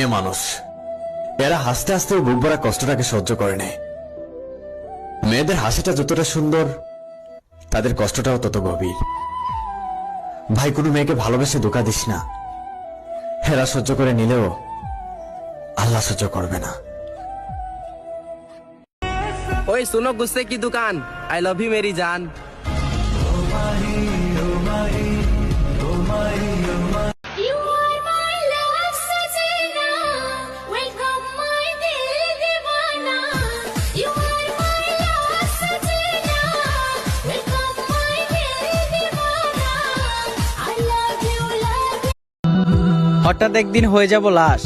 মেয়ে মানুষ, এরা হাসতে হাসতে বুক ভরা কষ্টটাকে সহ্য করে নেয়। মেয়েদের হাসিটা যতটা সুন্দর, তাদের কষ্টটাও তত গভীর। ভাই, কোনো মেয়েকে ভালোবেসে ধোঁকা দিস না। এরা সহ্য করে নিলেও আল্লাহ সহ্য করবে না। ओए सुनो गुस्से की दुकान, आई लव यू मेरी जान। You are my love Sajina, welcome my dil dewana. You are my love Sajina, welcome my dil dewana. I love you, love you. হঠাৎ একদিন হয়ে যাব লাশ।